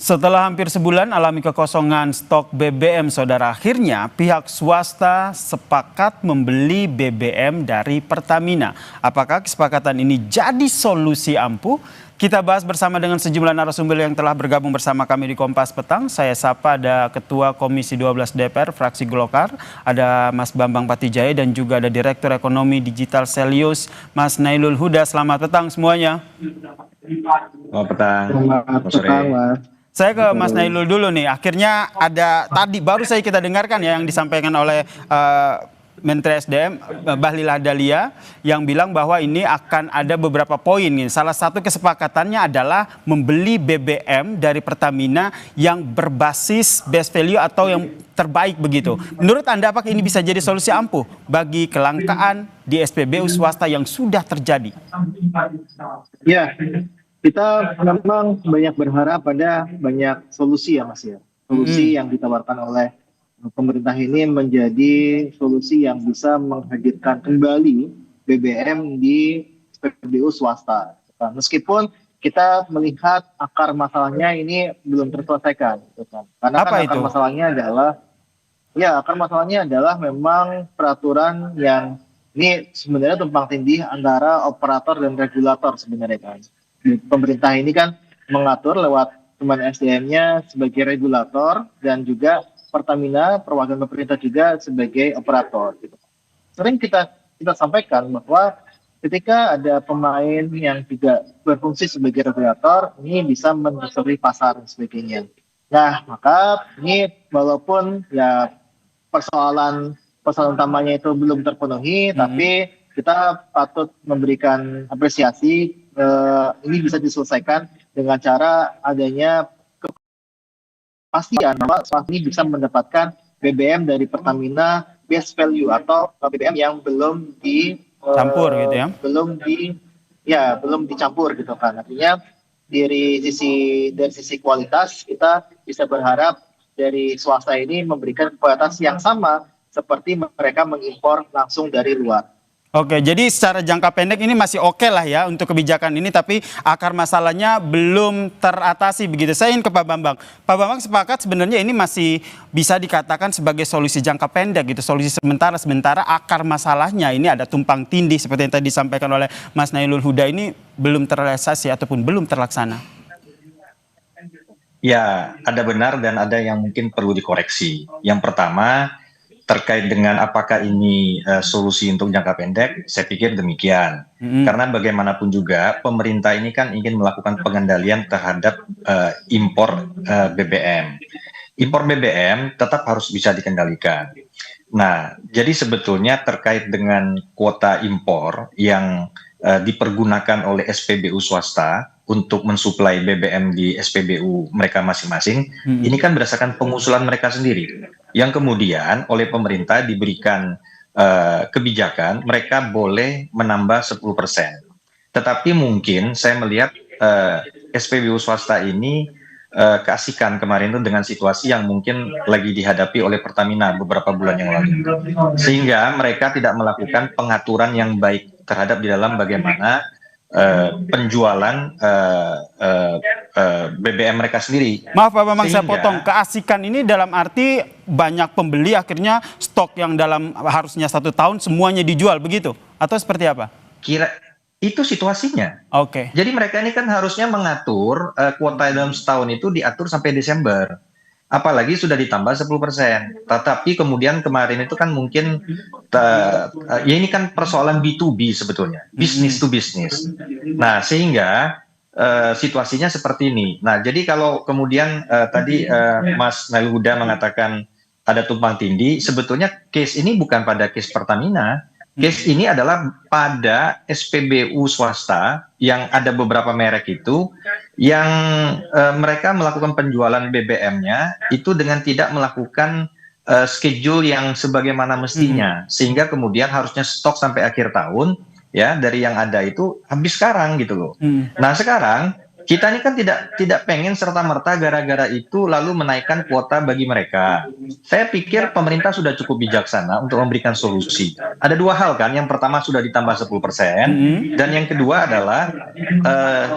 Setelah hampir sebulan alami kekosongan stok BBM, saudara, akhirnya pihak swasta sepakat membeli BBM dari Pertamina. Apakah kesepakatan ini jadi solusi ampuh? Kita bahas bersama dengan sejumlah narasumber yang telah bergabung bersama kami di Kompas Petang. Saya sapa ada Ketua Komisi 12 DPR fraksi Golkar, ada Mas Bambang Patijaya, dan juga ada Direktur Ekonomi Digital Selyus, Mas Nailul Huda. Selamat petang semuanya. Selamat petang. Selamat petang, Mas. Saya ke Mas Nailul dulu nih. Akhirnya ada tadi baru saya kita dengarkan ya yang disampaikan oleh Menteri SDM Bahlil Lahadalia yang bilang bahwa ini akan ada beberapa poin. Salah satu kesepakatannya adalah membeli BBM dari Pertamina yang berbasis best value atau yang terbaik begitu. Menurut Anda apakah ini bisa jadi solusi ampuh bagi kelangkaan di SPBU swasta yang sudah terjadi? Ya, kita memang banyak berharap pada banyak solusi ya Mas ya. Solusi yang ditawarkan oleh pemerintah ini menjadi solusi yang bisa menghadirkan kembali BBM di SPBU swasta. Meskipun kita melihat akar masalahnya ini belum terselesaikan. Karena Apa kan itu? akar masalahnya adalah memang peraturan yang ini sebenarnya tumpang tindih antara operator dan regulator sebenarnya kan. Pemerintah ini kan mengatur lewat Kementerian SDM-nya sebagai regulator dan juga Pertamina perwakilan pemerintah juga sebagai operator. Gitu. Sering kita sampaikan bahwa ketika ada pemain yang juga berfungsi sebagai regulator, ini bisa menyusuri pasar dan sebagainya. Nah, maka ini walaupun ya persoalan utamanya itu belum terpenuhi, tapi kita patut memberikan apresiasi. Ini bisa diselesaikan dengan cara adanya kepastian bahwa swasta ini bisa mendapatkan BBM dari Pertamina best value atau BBM yang belum Campur gitu ya? belum dicampur gitu kan. Artinya dari sisi kualitas kita bisa berharap dari swasta ini memberikan kualitas yang sama seperti mereka mengimpor langsung dari luar. Oke, jadi secara jangka pendek ini masih oke lah ya untuk kebijakan ini, tapi akar masalahnya belum teratasi begitu. Saya ingin ke Pak Bambang. Pak Bambang sepakat sebenarnya ini masih bisa dikatakan sebagai solusi jangka pendek gitu, solusi sementara akar masalahnya ini ada tumpang tindih seperti yang tadi disampaikan oleh Mas Nailul Huda ini belum terrealisasi ataupun belum terlaksana. Ya, ada benar dan ada yang mungkin perlu dikoreksi. Yang pertama, terkait dengan apakah ini solusi untuk jangka pendek, saya pikir demikian. Karena bagaimanapun juga pemerintah ini kan ingin melakukan pengendalian terhadap impor BBM. Impor BBM tetap harus bisa dikendalikan. Nah, jadi sebetulnya terkait dengan kuota impor yang dipergunakan oleh SPBU swasta untuk mensuplai BBM di SPBU mereka masing-masing, ini kan berdasarkan pengusulan mereka sendiri, yang kemudian oleh pemerintah diberikan kebijakan mereka boleh menambah 10%. Tetapi mungkin saya melihat SPBU swasta ini keasikan kemarin itu dengan situasi yang mungkin lagi dihadapi oleh Pertamina beberapa bulan yang lalu, sehingga mereka tidak melakukan pengaturan yang baik terhadap di dalam bagaimana penjualan BBM mereka sendiri. Maaf Pak Bambang, saya potong. Keasikan ini dalam arti banyak pembeli akhirnya stok yang dalam harusnya 1 tahun semuanya dijual begitu? Atau seperti apa? Itu situasinya. Oke. Jadi mereka ini kan harusnya mengatur kuota dalam setahun itu diatur sampai Desember. Apalagi sudah ditambah 10%. Tetapi kemudian kemarin itu kan mungkin ya ini kan persoalan B2B sebetulnya, business to business. Nah, sehingga situasinya seperti ini. Nah, jadi kalau kemudian tadi Mas Nailul Huda mengatakan ada tumpang tindih, sebetulnya case ini bukan pada case Pertamina. Case ini adalah pada SPBU swasta yang ada beberapa merek itu yang mereka melakukan penjualan BBM-nya itu dengan tidak melakukan schedule yang sebagaimana mestinya, sehingga kemudian harusnya stok sampai akhir tahun ya dari yang ada itu habis sekarang gitu loh. Nah, sekarang kita ini kan tidak pengen serta-merta gara-gara itu lalu menaikkan kuota bagi mereka. Saya pikir pemerintah sudah cukup bijaksana untuk memberikan solusi. Ada 2 hal kan, yang pertama sudah ditambah 10%, dan yang kedua adalah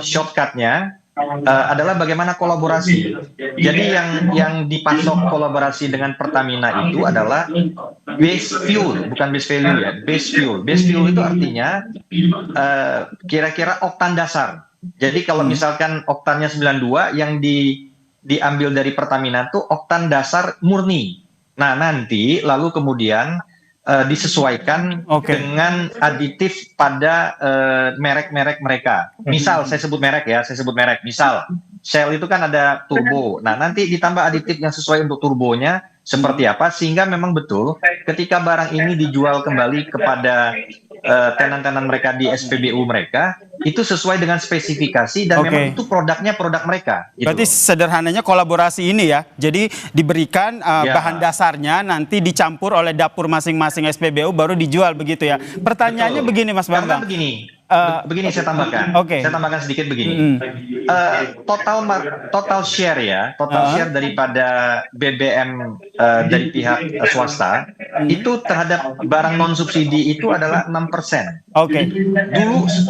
shortcutnya adalah bagaimana kolaborasi. Jadi yang dipasok kolaborasi dengan Pertamina itu adalah base fuel, bukan base value ya, base fuel. Base fuel itu artinya kira-kira oktan dasar. Jadi kalau misalkan oktannya 92, yang diambil dari Pertamina itu oktan dasar murni. Nah, nanti lalu kemudian disesuaikan dengan aditif pada merek-merek mereka. Misal saya sebut merek ya, Misal Shell itu kan ada turbo. Nah, nanti ditambah aditif yang sesuai untuk turbonya seperti apa, sehingga memang betul ketika barang ini dijual kembali kepada tenan-tenan mereka di SPBU mereka, itu sesuai dengan spesifikasi dan memang itu produknya produk mereka. Gitu. Berarti sederhananya kolaborasi ini ya, jadi diberikan bahan dasarnya, nanti dicampur oleh dapur masing-masing SPBU baru dijual begitu ya. Pertanyaannya begini Mas Bambang. Karena begini saya tambahkan. Saya tambahkan sedikit begini. Total share ya, share daripada BBM dari pihak swasta itu terhadap barang non subsidi itu adalah 6%.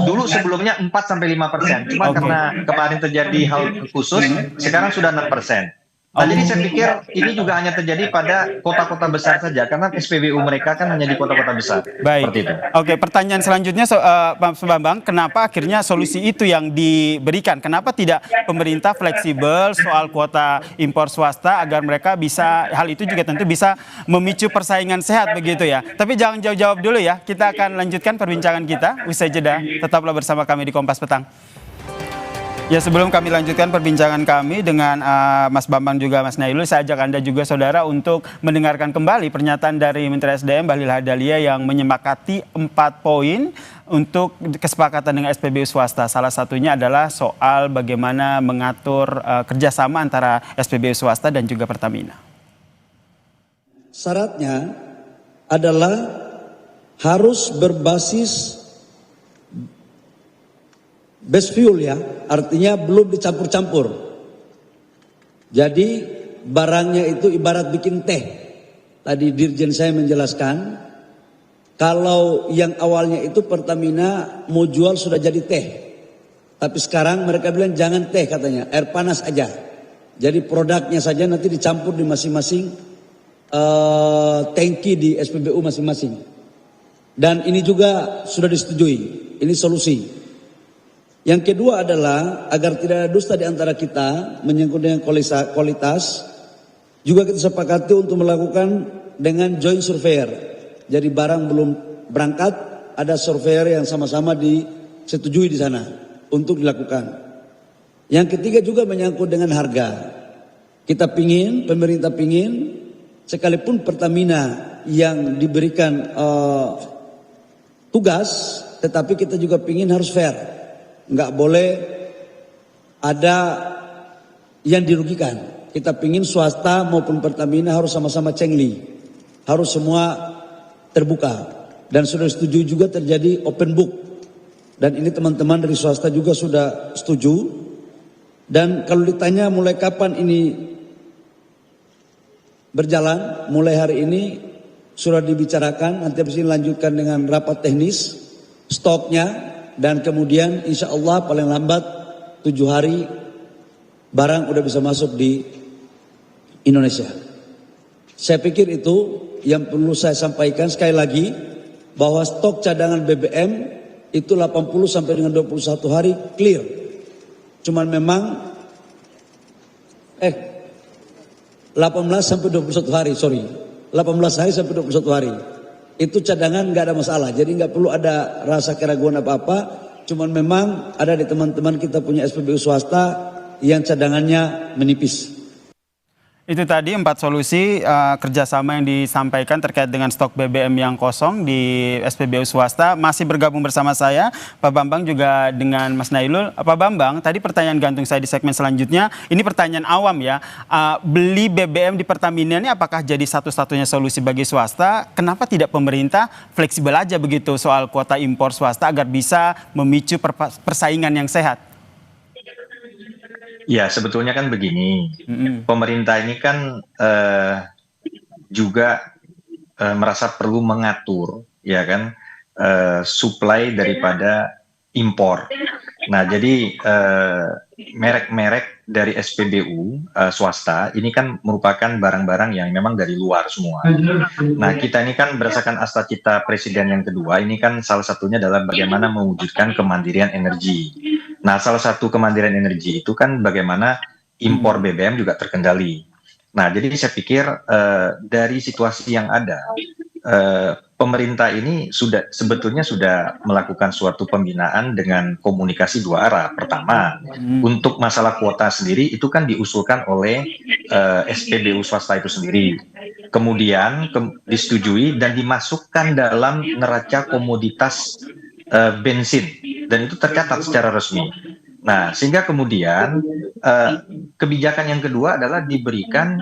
Dulu sebelumnya 4-5%. Cuma karena kemarin terjadi hal khusus, sekarang sudah 6%. Nah, jadi saya pikir ini juga hanya terjadi pada kota-kota besar saja, karena SPBU mereka kan menjadi kota-kota besar. Baik. Seperti itu. Pertanyaan selanjutnya, Pak Bambang, kenapa akhirnya solusi itu yang diberikan? Kenapa tidak pemerintah fleksibel soal kuota impor swasta agar mereka bisa, hal itu juga tentu bisa memicu persaingan sehat begitu ya. Tapi jangan jauh-jauh dulu ya, kita akan lanjutkan perbincangan kita usai jeda. Tetaplah bersama kami di Kompas Petang. Ya, sebelum kami lanjutkan perbincangan kami dengan Mas Bambang juga Mas Nailul, saya ajak Anda juga saudara untuk mendengarkan kembali pernyataan dari Menteri SDM Bahlil Lahadalia yang menyepakati 4 poin untuk kesepakatan dengan SPBU swasta. Salah satunya adalah soal bagaimana mengatur kerjasama antara SPBU swasta dan juga Pertamina. Syaratnya adalah harus berbasis base fuel ya, artinya belum dicampur-campur. Jadi barangnya itu ibarat bikin teh. Tadi Dirjen saya menjelaskan, kalau yang awalnya itu Pertamina mau jual sudah jadi teh. Tapi sekarang mereka bilang jangan teh katanya, air panas aja. Jadi produknya saja nanti dicampur di masing-masing tangki di SPBU masing-masing. Dan ini juga sudah disetujui, ini solusi. Yang kedua adalah agar tidak ada dusta di antara kita menyangkut dengan kualitas, juga kita sepakati untuk melakukan dengan joint surveyor. Jadi barang belum berangkat, ada surveyor yang sama-sama disetujui di sana untuk dilakukan. Yang ketiga juga menyangkut dengan harga. Kita pemerintah pingin, sekalipun Pertamina yang diberikan tugas, tetapi kita juga pingin harus fair. Nggak boleh ada yang dirugikan. Kita pingin swasta maupun Pertamina harus sama-sama cengli. Harus semua terbuka. Dan sudah setuju juga terjadi open book. Dan ini teman-teman dari swasta juga sudah setuju. Dan kalau ditanya mulai kapan ini berjalan, mulai hari ini sudah dibicarakan. Nanti habis ini lanjutkan dengan rapat teknis, stoknya. Dan kemudian insya Allah paling lambat 7 hari barang udah bisa masuk di Indonesia. Saya pikir itu yang perlu saya sampaikan sekali lagi, bahwa stok cadangan BBM itu 80 sampai dengan 21 hari clear. Cuman memang 18 sampai 21 hari, 18 hari sampai 21 hari. Itu cadangan nggak ada masalah, jadi nggak perlu ada rasa keraguan apa-apa. Cuman memang ada di teman-teman kita punya SPBU swasta yang cadangannya menipis. Itu tadi 4 solusi kerjasama yang disampaikan terkait dengan stok BBM yang kosong di SPBU swasta. Masih bergabung bersama saya Pak Bambang juga dengan Mas Nailul. Pak Bambang, tadi pertanyaan gantung saya di segmen selanjutnya, ini pertanyaan awam ya. Beli BBM di Pertamina ini apakah jadi satu-satunya solusi bagi swasta? Kenapa tidak pemerintah fleksibel aja begitu soal kuota impor swasta agar bisa memicu persaingan yang sehat? Ya, sebetulnya kan begini, pemerintah ini kan juga merasa perlu mengatur, ya kan, supply daripada impor. Nah, jadi merek-merek dari SPBU swasta ini kan merupakan barang-barang yang memang dari luar semua. Nah, kita ini kan berdasarkan asta cita presiden yang kedua, ini kan salah satunya adalah bagaimana mewujudkan kemandirian energi. Nah, salah satu kemandirian energi itu kan bagaimana impor BBM juga terkendali. Nah, jadi saya pikir dari situasi yang ada, pemerintah ini sebetulnya sudah melakukan suatu pembinaan dengan komunikasi dua arah. Pertama, untuk masalah kuota sendiri itu kan diusulkan oleh SPBU swasta itu sendiri. Kemudian disetujui dan dimasukkan dalam neraca komoditas bensin dan itu tercatat secara resmi. Nah, sehingga kemudian kebijakan yang kedua adalah diberikan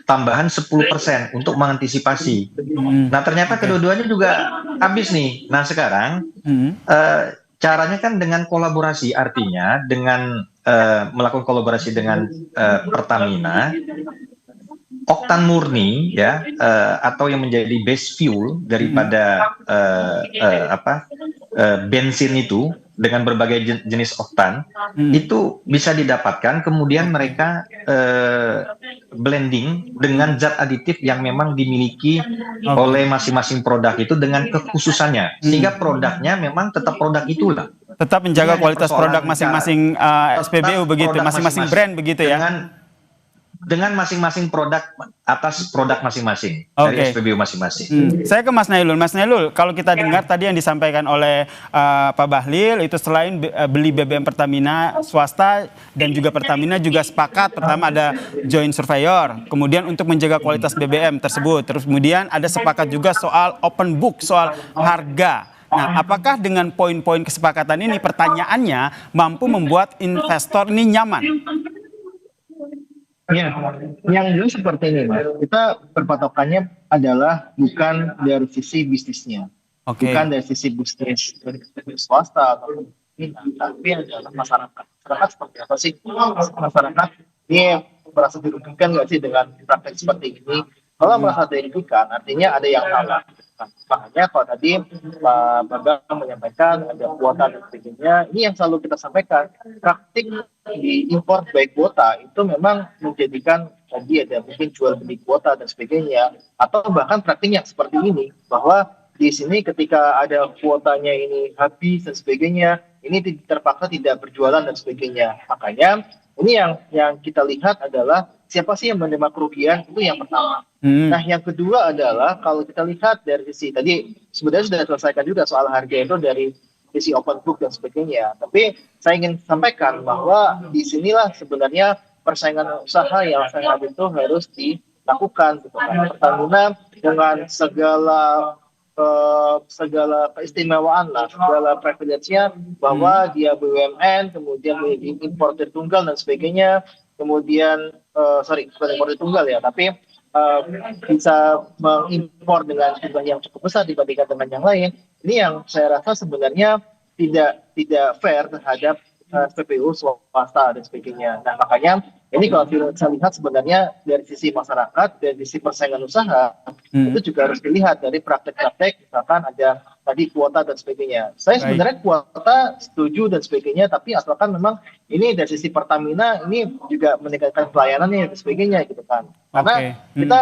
tambahan 10% untuk mengantisipasi. Nah, ternyata kedua-duanya juga habis nih. Nah, sekarang caranya kan dengan kolaborasi, artinya dengan melakukan kolaborasi dengan Pertamina, oktan murni ya, atau yang menjadi base fuel daripada bensin itu dengan berbagai jenis oktan itu bisa didapatkan, kemudian mereka blending dengan zat aditif yang memang dimiliki oleh masing-masing produk itu dengan kekhususannya, sehingga produknya memang tetap produk itulah. Tetap menjaga kualitas produk masing-masing SPBU begitu, masing-masing brand begitu ya. Dengan masing-masing produk atas produk masing-masing dari SPBU masing-masing. Saya ke Mas Nailul. Mas Nailul, kalau kita dengar tadi yang disampaikan oleh Pak Bahlil itu selain beli BBM Pertamina swasta dan juga Pertamina juga sepakat, pertama ada joint surveyor, kemudian untuk menjaga kualitas BBM tersebut. Terus kemudian ada sepakat juga soal open book, soal harga. Nah, apakah dengan poin-poin kesepakatan ini pertanyaannya mampu membuat investor ini nyaman? Ya, yang jelas seperti ini, Mas. Kita berpatokannya adalah bukan dari sisi bisnisnya, bukan dari sisi bisnis swasta atau tapi adalah masyarakat. Masyarakat seperti apa sih? Masyarakat ini merasa dirugikan nggak sih dengan praktek seperti ini? Kalau merasa dirugikan, artinya ada yang salah. Makanya kalau tadi Pak Bambang menyampaikan ada kuota dan sebagainya, ini yang selalu kita sampaikan, praktik di impor baik kuota itu memang menjadikan tadi ada mungkin jual beli kuota dan sebagainya, atau bahkan praktik yang seperti ini, bahwa di sini ketika ada kuotanya ini habis dan sebagainya, ini terpaksa tidak berjualan dan sebagainya. Makanya ini yang kita lihat adalah siapa sih yang menerima kerugian, itu yang pertama. Nah, yang kedua adalah kalau kita lihat dari sisi tadi sebenarnya sudah diselesaikan juga soal harga itu dari sisi open book dan sebagainya. Tapi saya ingin sampaikan bahwa di sinilah sebenarnya persaingan usaha yang sangat itu harus dilakukan. Gitu kan. Pertamina dengan segala keistimewaan lah, segala privilege-nya bahwa dia BUMN, kemudian importer tunggal dan sebagainya, kemudian bukan importer tunggal ya, tapi bisa mengimpor dengan jumlah yang cukup besar dibandingkan dengan yang lain. Ini yang saya rasa sebenarnya tidak fair terhadap SPBU swasta dan sebagainya. Nah, makanya ini kalau saya lihat sebenarnya dari sisi masyarakat, dari sisi persaingan usaha, itu juga harus dilihat dari praktek-praktek, misalkan ada tadi kuota dan sebagainya. Saya sebenarnya kuota setuju dan sebagainya, tapi asalkan memang ini dari sisi Pertamina ini juga meningkatkan pelayanannya dan sebagainya gitu kan. Karena kita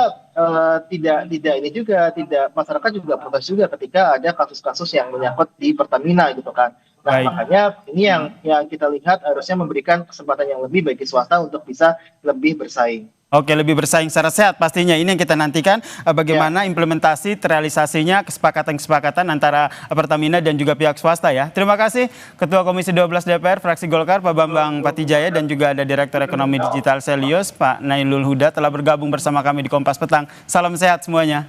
tidak masyarakat juga protes juga ketika ada kasus-kasus yang menyangkut di Pertamina gitu kan. Nah, makanya ini yang kita lihat harusnya memberikan kesempatan yang lebih bagi swasta untuk bisa lebih bersaing. Oke, lebih bersaing secara sehat pastinya. Ini yang kita nantikan bagaimana implementasi, terrealisasinya, kesepakatan-kesepakatan antara Pertamina dan juga pihak swasta ya. Terima kasih Ketua Komisi 12 DPR fraksi Golkar Pak Bambang Patijaya dan juga ada Direktur Ekonomi Digital Selyos Pak Nailul Huda telah bergabung bersama kami di Kompas Petang. Salam sehat semuanya.